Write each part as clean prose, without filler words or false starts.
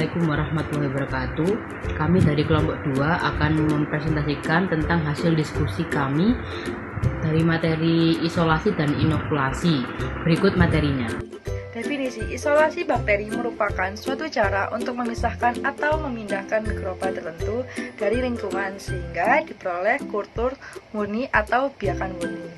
Assalamualaikum warahmatullahi wabarakatuh. Kami dari kelompok 2 akan mempresentasikan tentang hasil diskusi kami dari materi isolasi dan inokulasi. Berikut materinya. Definisi isolasi bakteri merupakan suatu cara untuk memisahkan atau memindahkan mikroba tertentu dari lingkungan sehingga diperoleh kultur murni atau biakan murni.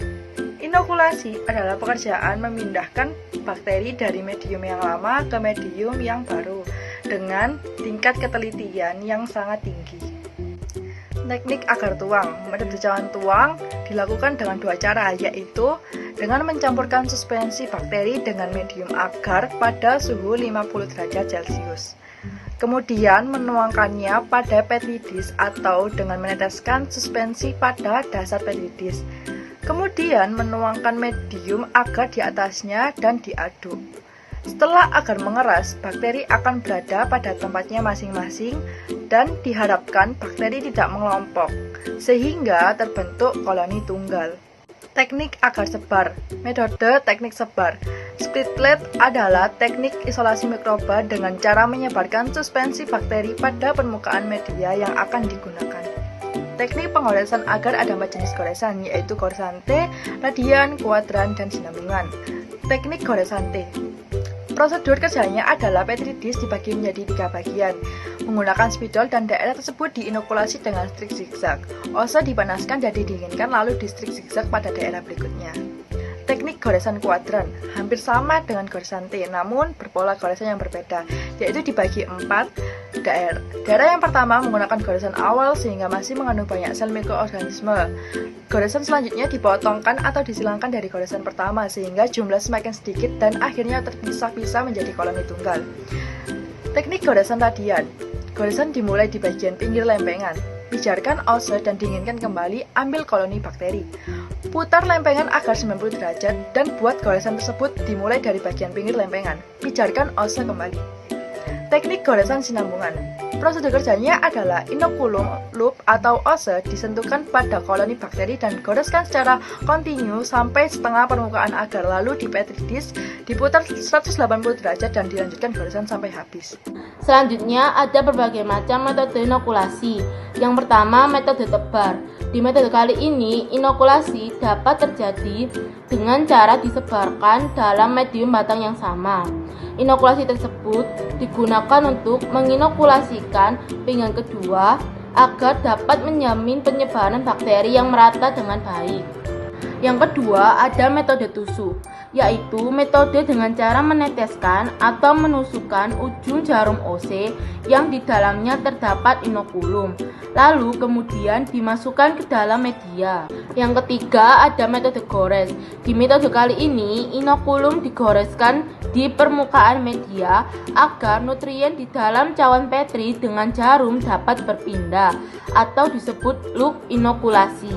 Inokulasi adalah pekerjaan memindahkan bakteri dari medium yang lama ke medium yang baru dengan tingkat ketelitian yang sangat tinggi. Teknik agar tuang. Metode cawan tuang dilakukan dengan dua cara, yaitu dengan mencampurkan suspensi bakteri dengan medium agar pada suhu 50 derajat Celcius. Kemudian menuangkannya pada petri dish atau dengan meneteskan suspensi pada dasar petri dish. Kemudian menuangkan medium agar di atasnya dan diaduk. Setelah agar mengeras, bakteri akan berada pada tempatnya masing-masing dan diharapkan bakteri tidak mengelompok, sehingga terbentuk koloni tunggal. Teknik agar sebar. Metode teknik sebar. Split-plate adalah teknik isolasi mikroba dengan cara menyebarkan suspensi bakteri pada permukaan media yang akan digunakan. Teknik penggoresan agar ada 4 jenis goresan, yaitu goresan T, radian, kuadran, dan sinambungan. Teknik goresan T. Prosedur kerjanya adalah petri dish dibagi menjadi 3 bagian. Menggunakan spidol dan daerah tersebut diinokulasi dengan strik zigzag. Ose dipanaskan dan didinginkan lalu di strik zigzag pada daerah berikutnya. Teknik goresan kuadran hampir sama dengan goresan T, namun berpola goresan yang berbeda, yaitu dibagi 4 daerah. Daerah yang pertama menggunakan goresan awal sehingga masih mengandung banyak sel mikroorganisme. Goresan selanjutnya dipotongkan atau disilangkan dari goresan pertama sehingga jumlah semakin sedikit dan akhirnya terpisah-pisah menjadi koloni tunggal. Teknik goresan radian. Goresan dimulai di bagian pinggir lempengan. Pijarkan ose dan dinginkan kembali, ambil koloni bakteri. Putar lempengan agar 90 derajat dan buat goresan tersebut dimulai dari bagian pinggir lempengan. Pijarkan ose kembali. Teknik goresan sinambungan. Prosedur kerjanya adalah inokulum loop atau ose disentuhkan pada koloni bakteri dan goreskan secara kontinu sampai setengah permukaan agar, lalu di petri dish diputar 180 derajat dan dilanjutkan goresan sampai habis. Selanjutnya ada berbagai macam metode inokulasi. Yang pertama, metode tebar. Di metode kali ini, inokulasi dapat terjadi dengan cara disebarkan dalam medium batang yang sama. Inokulasi tersebut digunakan untuk menginokulasikan pinggang kedua agar dapat menjamin penyebaran bakteri yang merata dengan baik. Yang kedua, ada metode tusuk, yaitu metode dengan cara meneteskan atau menusukkan ujung jarum OC yang di dalamnya terdapat inokulum, lalu kemudian dimasukkan ke dalam media. Yang ketiga, ada metode gores. Di metode kali ini, inokulum digoreskan di permukaan media agar nutrien di dalam cawan petri dengan jarum dapat berpindah atau disebut loop inokulasi.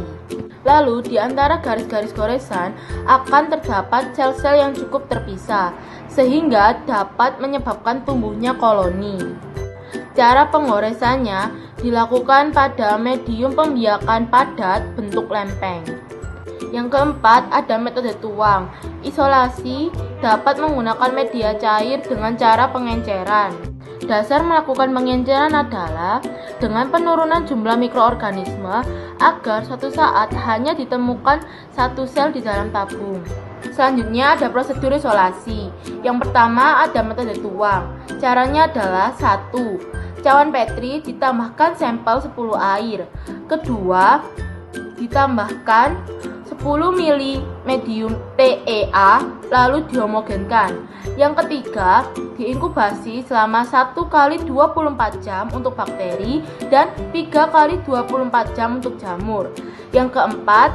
Lalu di antara garis-garis goresan akan terdapat sel-sel yang cukup terpisah sehingga dapat menyebabkan tumbuhnya koloni. Cara penggoresannya dilakukan pada medium pembiakan padat bentuk lempeng. Yang keempat, ada metode tuang. Isolasi dapat menggunakan media cair dengan cara pengenceran. Dasar melakukan pengenceran adalah dengan penurunan jumlah mikroorganisme agar suatu saat hanya ditemukan satu sel di dalam tabung. Selanjutnya ada prosedur isolasi. Yang pertama ada metode tuang. Caranya adalah 1. Cawan petri ditambahkan sampel 10 air. Kedua, ditambahkan 10 ml medium TEA lalu dihomogenkan. Yang ketiga, diinkubasi selama 1 kali 24 jam untuk bakteri dan 3 kali 24 jam untuk jamur. Yang keempat,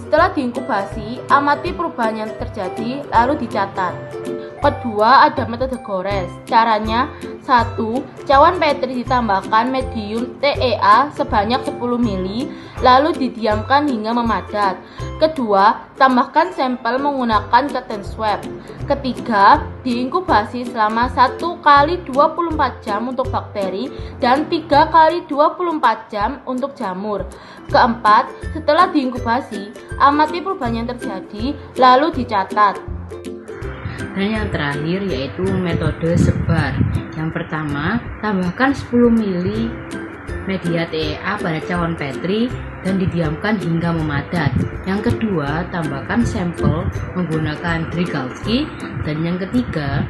setelah diinkubasi, amati perubahan yang terjadi lalu dicatat. Kedua, ada metode gores. Caranya 1. Cawan petri ditambahkan medium TEA sebanyak 10 ml lalu didiamkan hingga memadat. Kedua, tambahkan sampel menggunakan cotton swab. Ketiga, diinkubasi selama 1 kali 24 jam untuk bakteri dan 3 kali 24 jam untuk jamur. Keempat, setelah diinkubasi, amati perubahan yang terjadi lalu dicatat. Dan yang terakhir yaitu metode sebar. Yang pertama, tambahkan 10 ml media TEA pada cawan Petri dan didiamkan hingga memadat. Yang kedua, tambahkan sampel menggunakan Drygalski. Dan yang ketiga,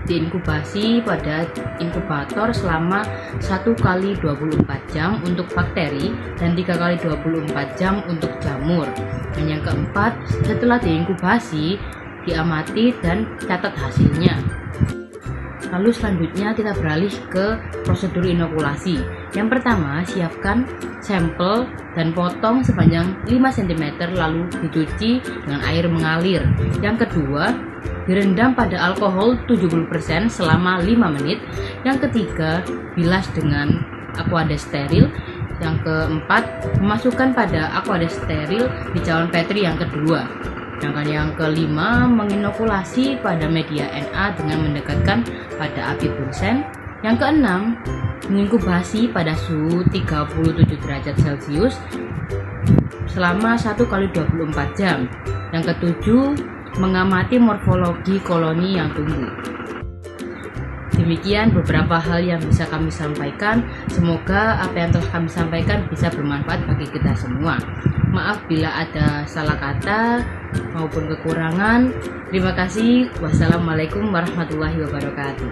diinkubasi pada inkubator selama 1 kali 24 jam untuk bakteri dan 3 kali 24 jam untuk jamur. Dan yang keempat, setelah diinkubasi, diamati dan catat hasilnya. Lalu selanjutnya kita beralih ke prosedur inokulasi. Yang pertama, siapkan sampel dan potong sepanjang 5 cm lalu dicuci dengan air mengalir. Yang kedua, direndam pada alkohol 70% selama 5 menit. Yang ketiga, bilas dengan aquades steril. Yang keempat, memasukkan pada aquades steril di cawan Petri yang kedua. Sedangkan yang kelima, menginokulasi pada media Na dengan mendekatkan pada api bunsen. Yang keenam, menginkubasi pada suhu 37 derajat Celcius selama 1 kali 24 jam. Yang ketujuh, mengamati morfologi koloni yang tumbuh. Demikian beberapa hal yang bisa kami sampaikan. Semoga apa yang telah kami sampaikan bisa bermanfaat bagi kita semua. Maaf bila ada salah kata maupun kekurangan. Terima kasih. Wassalamualaikum warahmatullahi wabarakatuh.